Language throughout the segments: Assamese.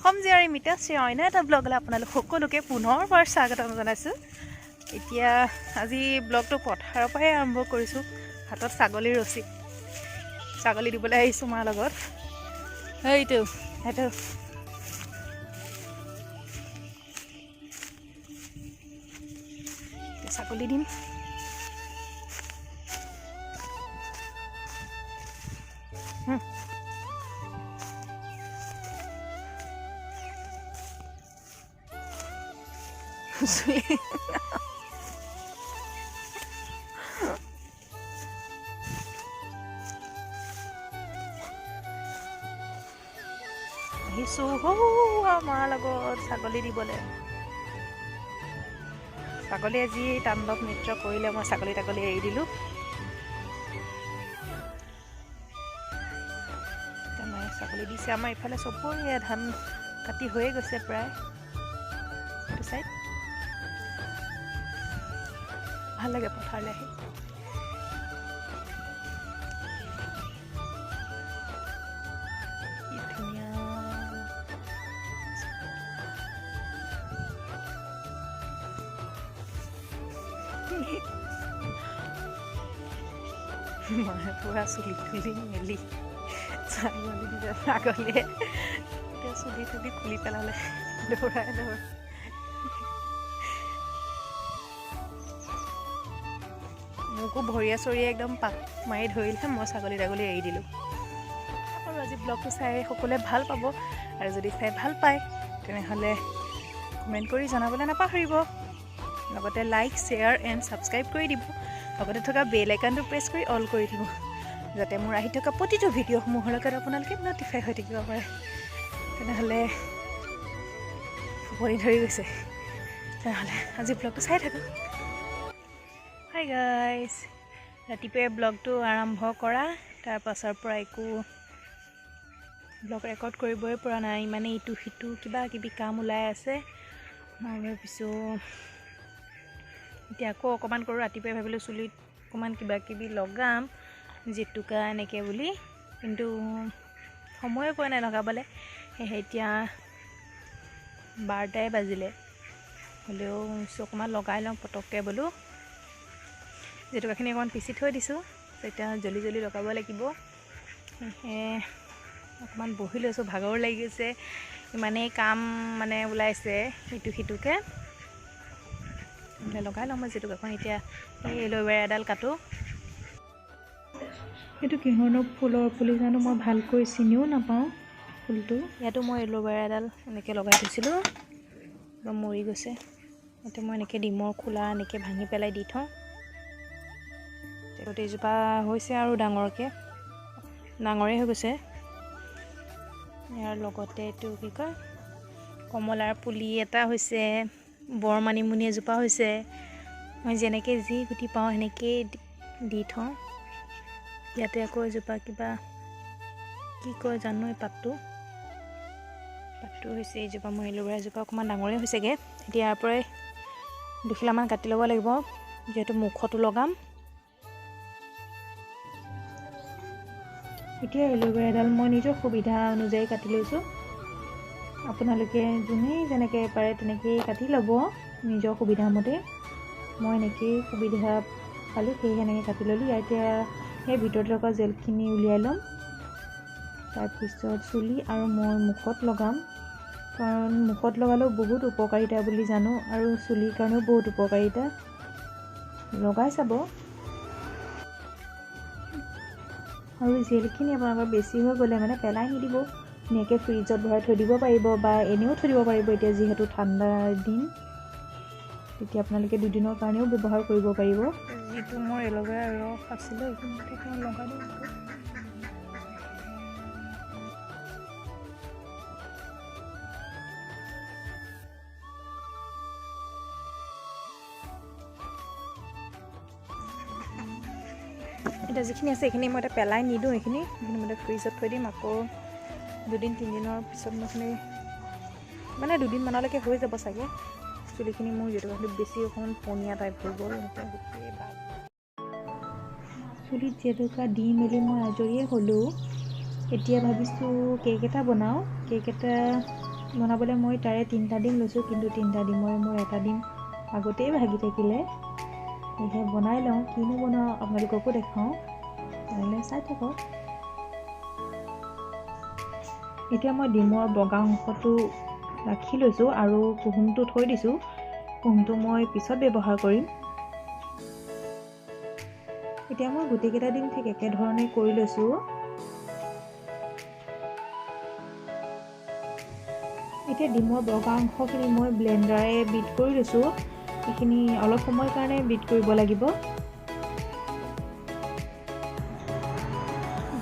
অসম জীয়াৰী মিতাশ্ৰী অন্য এটা ব্লগলৈ আপোনালোক সকলোকে পুনৰবাৰ স্বাগতম জনাইছোঁ। এতিয়া আজি ব্লগটো পথাৰৰ পৰাই আৰম্ভ কৰিছোঁ। হাতত ছাগলীৰ ৰছী, ছাগলী দিবলৈ আহিছোঁ মাৰ লগত। সেইটো ছাগলী দিম। আহিছোঁ মাৰ লগত ছাগলী দিবলৈ। ছাগলী আজি তাণ্ডৱ নৃত্য কৰিলে, মই ছাগলী এৰি দিলোঁ। মায়ে ছাগলী দিছে। আমাৰ ইফালে চবৰে ধান কাটি হৈয়ে গৈছে প্ৰায়। এইটো চাইড ভাল লাগে পথাৰলৈ আহি। কি ধুনীয়া মায়ে পুৰা চুলি তুলি মেলি ছাগলী দিলে। ছাগলীয়ে এতিয়া চুলি তুলি খুলি পেলালে, দৌৰাই দৌৰ। মোকো ভৰিয়ে চৰিয়ে একদম পাক মাৰি ধৰিলে, মই ছাগলী এৰি দিলোঁ। আৰু আজি ব্লগটো চাই সকলোৱে ভাল পাব, আৰু যদি চাই ভাল পায় তেনেহ'লে কমেণ্ট কৰি জনাবলৈ নাপাহৰিব। লগতে লাইক, শ্বেয়াৰ এণ্ড ছাবস্ক্ৰাইব কৰি দিব। লগতে থকা বেল আইকনটো প্ৰেছ কৰি অল কৰি দিব, যাতে মোৰ আহি থকা প্ৰতিটো ভিডিঅ'সমূহৰ লগত আপোনালোকে ন'টিফাই হৈ থাকিব পাৰে। তেনেহ'লে টোপনি ধৰি গৈছে, তেনেহ'লে আজি ব্লগটো চাই থাকক। হাই গাইজ, ৰাতিপুৱাই ব্লগটো আৰম্ভ কৰা, তাৰ পাছৰ পৰা একো ব্লগ ৰেকৰ্ড কৰিবই পৰা নাই। ইমানে ইটো সিটো কিবা কিবি কাম ওলাই আছে। মই ভাবিছোঁ এতিয়া আকৌ অকণমান কৰোঁ। ৰাতিপুৱাই ভাবিলোঁ চুলিত অকণমান কিবা কিবি লগাম, জেতুকা এনেকৈ বুলি, কিন্তু সময়ে পোৱা নাই লগাবলৈ। সেয়েহে এতিয়া 12টাই বাজিলে, হ'লেও অকণমান লগাই লওঁ পটককৈ বোলো। জেতুকাখিনি অকণমান পিচি থৈ দিছোঁ, এতিয়া জলদি লগাব লাগিব। সেয়েহে অকণমান বহি লৈছোঁ, ভাগৰ লাগি গৈছে। ইমানেই কাম মানে ওলাইছে ইটো সিটোকৈ। লগাই লওঁ মই জেতুকাখন। এতিয়া এই এল'ভেৰা এডাল কাটোঁ। এইটো কিহৰনো ফুলৰ পুলি জানো, মই ভালকৈ চিনিও নাপাওঁ ফুলটো। ইয়াতো মই এল'ভেৰা এডাল এনেকৈ লগাই থৈছিলোঁ, মৰি গৈছে। ইয়াতে মই এনেকৈ ডিমৰ খোলা এনেকৈ ভাঙি পেলাই দি থওঁ। গোটেইজোপা হৈছে আৰু ডাঙৰেই হৈ গৈছে। ইয়াৰ লগতে এইটো কি কয়, কমলাৰ পুলি এটা হৈছে, বৰমানিমুনি এজোপা হৈছে। মই যেনেকৈ যি গুটি পাওঁ সেনেকৈয়ে দি থওঁ। ইয়াতে আকৌ এজোপা কিবা কি কয় জানো, এই পাতটো হৈছে এইজোপা। মই এল'ভেৰা এজোপা অকণমান ডাঙৰেই হৈছেগৈ। এতিয়া ইয়াৰ পৰাই 2 খিলামান কাটি ল'ব লাগিব, যিহেতু মুখতো লগাম। এতিয়া এল'ভেৰা এডাল মই নিজৰ সুবিধা অনুযায়ী কাটি লৈছোঁ। আপোনালোকে যোনেই যেনেকৈ পাৰে তেনেকৈয়ে কাটি ল'ব নিজৰ সুবিধা মতে। মই এনেকৈয়ে সুবিধা পালোঁ, সেয়ে এনেকৈ কাটি ল'লোঁ। এতিয়া সেই ভিতৰত থকা জেলখিনি উলিয়াই ল'ম, তাৰপিছত চুলি আৰু মই মুখত লগাম। কাৰণ মুখত লগালেও বহুত উপকাৰিতা বুলি জানো, আৰু চুলিৰ কাৰণেও বহুত উপকাৰিতা। লগাই চাব। আৰু জেলখিনি আপোনালোকৰ বেছি হৈ গ'লে মানে পেলাই নিদিব, ধুনীয়াকৈ ফ্ৰিজত ভৰাই থৈ দিব পাৰিব, বা এনেও থৈ দিব পাৰিব। এতিয়া যিহেতু ঠাণ্ডাৰ দিন, তেতিয়া আপোনালোকে 2 দিনৰ কাৰণেও ব্যৱহাৰ কৰিব পাৰিব। যিটো মোৰ এল'ভেৰা ৰস আছিলে সেইখিনি লগাই দিওঁ। এতিয়া যিখিনি আছে সেইখিনি মই এতিয়া পেলাই নিদিওঁ, এইখিনি মই ফ্ৰিজত থৈ দিম। আকৌ 2-3 দিনৰ পিছত মই এইখিনি মানে 2 দিনমানলৈকে হৈ যাব চাগে। চুলিখিনি মোৰ জেতুকাখিনি বেছি অকণমান পনীয়া টাইপ হৈ গ'ল। চুলিত জেতুকা দি মেলি মই আজৰিয়ে হ'লোঁ। এতিয়া ভাবিছোঁ কেক এটা বনাওঁ। কেক এটা বনাবলৈ মই তাৰে 3টা ডিম লৈছোঁ, কিন্তু 3টা ডিমৰে মোৰ এটা ডিম আগতেই ভাগি থাকিলে। সেয়েহে বনাই লওঁ, কিনো বনাওঁ আপোনালোককো দেখাওঁ, তেনেহ'লে চাই থাকক। এতিয়া মই ডিমৰ বগা অংশটো ৰাখি লৈছোঁ আৰু কুহুমটো থৈ দিছোঁ। কুহুমটো মই পিছত ব্যৱহাৰ কৰিম। এতিয়া মই গোটেইকেইটা ডিম ঠিক একেধৰণে কৰি লৈছোঁ। এতিয়া ডিমৰ বগা অংশখিনি মই ব্লেণ্ডাৰে বিট কৰি লৈছোঁ। এইখিনি অলপ সময়ৰ কাৰণে বিট কৰিব লাগিব।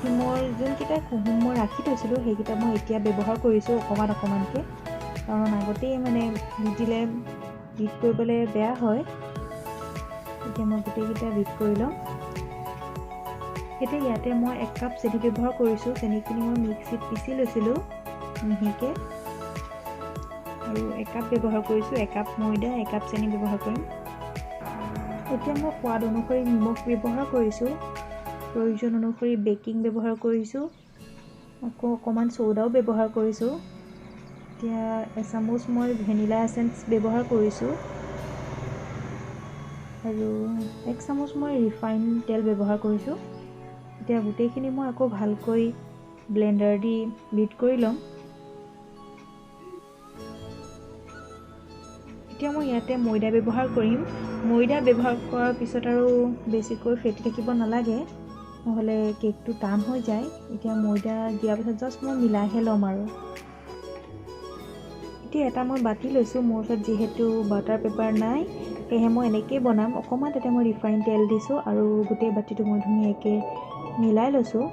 ডিমৰ যোনকেইটা কুহুম মই ৰাখি থৈছিলোঁ সেইকেইটা মই এতিয়া ব্যৱহাৰ কৰিছোঁ অকণমানকৈ, কাৰণ আগতেই মানে ভিজিলে বিট কৰিবলৈ বেয়া হয়। এতিয়া মই গোটেইকেইটা বিট কৰি ল'ম। এতিয়া ইয়াতে মই 1 কাপ চেনি ব্যৱহাৰ কৰিছোঁ। চেনিখিনি মই মিক্সিত পিচি লৈছিলোঁ মিহিকৈ, আৰু 1 কাপ ব্যৱহাৰ কৰিছোঁ। 1 কাপ ময়দা, 1 কাপ চেনি ব্যৱহাৰ কৰিম। এতিয়া মই সোৱাদ অনুসৰি নিমখ ব্যৱহাৰ কৰিছোঁ। প্ৰয়োজন অনুসৰি বেকিং ব্যৱহাৰ কৰিছোঁ। আকৌ অকণমান চ'দাও ব্যৱহাৰ কৰিছোঁ। এতিয়া এচামুচ মই ভেনিলা এচেঞ্চ ব্যৱহাৰ কৰিছোঁ, আৰু 1 চামুচ মই ৰিফাইন তেল ব্যৱহাৰ কৰিছোঁ। এতিয়া গোটেইখিনি মই আকৌ ভালকৈ ব্লেণ্ডাৰ দি বিট কৰি ল'ম। এতিয়া মই ইয়াতে ময়দা ব্যৱহাৰ কৰিম। ময়দা ব্যৱহাৰ কৰাৰ পিছত আৰু বেছিকৈ ফেটি থাকিব নালাগে, নহ'লে কেকটো টান হৈ যায়। এতিয়া ময়দা দিয়াৰ পিছত জাষ্ট মই মিলাইহে ল'ম আৰু। এতিয়া এটা মই বাতি লৈছোঁ। মোৰ ওচৰত যিহেতু বাটাৰ পেপাৰ নাই, সেয়েহে মই এনেকৈয়ে বনাম। অকণমান তাতে মই ৰিফাইন তেল দিছোঁ আৰু গোটেই বাতিটো মই ধুনীয়াকৈ মিলাই লৈছোঁ।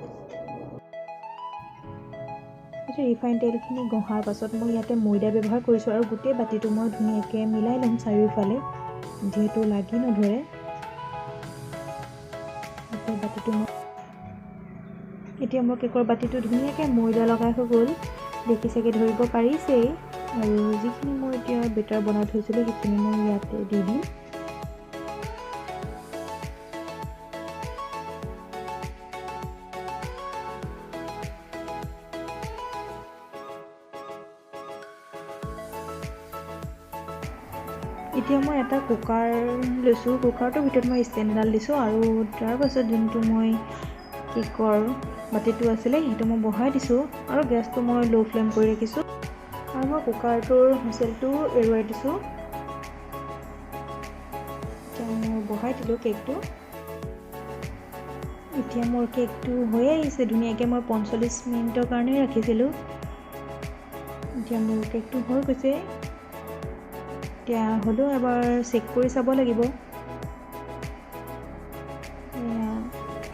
এতিয়া ৰিফাইন তেলখিনি গঢ়াৰ পাছত মই ইয়াতে ময়দা ব্যৱহাৰ কৰিছোঁ, আৰু গোটেই বাতিটো মই ধুনীয়াকৈ মিলাই ল'ম চাৰিওফালে, যিহেতু লাগি নধৰে। গোটেই বাতিটো এতিয়া মোৰ কেকৰ বাতিটো ধুনীয়াকৈ ময়দা লগাই হৈ গ'ল, দেখি চাগে ধৰিব পাৰিছেই। আৰু যিখিনি মই এতিয়া বেটাৰ বনাই থৈছিলোঁ সেইখিনি মই ইয়াতে দি দিম। এতিয়া মই এটা কুকাৰ লৈছোঁ। কুকাৰটোৰ ভিতৰত মই ষ্টেণ্ড এডাল দিছোঁ, আৰু তাৰ পাছত যোনটো মই কেকৰ বাতিটো আছিলে সেইটো মই বহাই দিছোঁ, আৰু গেছটো মই ল' ফ্লেম কৰি ৰাখিছোঁ, আৰু মই কুকাৰটোৰ হুইচেলটো এৰুৱাই দিছোঁ। এতিয়া মই বহাই দিলোঁ কেকটো। এতিয়া মোৰ কেকটো হৈ আহিছে ধুনীয়াকৈ। মই 45 মিনিটৰ কাৰণে ৰাখিছিলোঁ। এতিয়া মোৰ কেকটো হৈ গৈছে। এতিয়া হ'লেও এবাৰ চেক কৰি চাব লাগিব।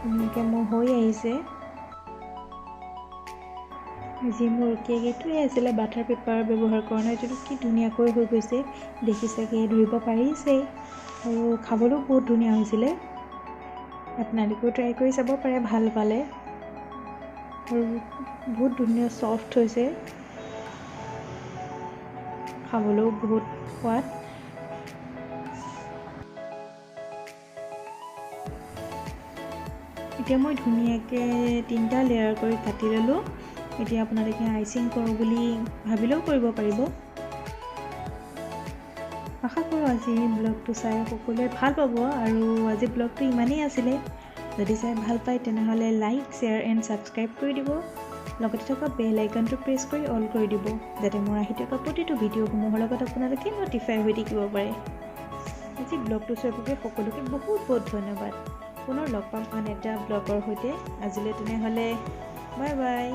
ধুনীয়াকৈ মোৰ হৈ আহিছে। যি মোৰ কেক এইটোৱে আছিলে, বাটাৰ পেপাৰ ব্যৱহাৰ কৰা নাই, যিটো কি ধুনীয়াকৈ হৈ গৈছে, দেখি চাগে ধৰিব পাৰিছেই। আৰু খাবলৈও বহুত ধুনীয়া হৈছিলে। আপোনালোকেও ট্ৰাই কৰি চাব পাৰে ভাল পালে। আৰু বহুত ধুনীয়া ছফ্ট হৈছে, খাবলৈও বহুত সোৱাদ। এতিয়া মই ধুনীয়াকৈ 3টা লেয়াৰ কৰি কাটি ল'লোঁ। এতিয়া আপোনালোকে আইচিং কৰোঁ বুলি ভাবিলেও কৰিব পাৰিব। আশা কৰোঁ আজি ব্লগটো চাই সকলোৱে ভাল পাব, আৰু আজি ব্লগটো ইমানেই আছিলে। যদি চাই ভাল পায় তেনেহ'লে লাইক, শ্বেয়াৰ এণ্ড ছাবস্ক্ৰাইব কৰি দিব। লগতে থকা বেল আইকনটো প্ৰেছ কৰি অল কৰি দিব, যাতে মই আহি থকা প্ৰতিটো ভিডিঅ'সমূহৰ লগত আপোনালোকে ন'টিফাই হৈ থাকিব পাৰে। আজি ব্লগটো চোৱাৰ বাবে সকলোকে বহুত বহুত ধন্যবাদ। পুনৰ লগ পাম আন এটা ব্লগৰ সৈতে। আজিলৈ তেনেহ'লে বাই বাই।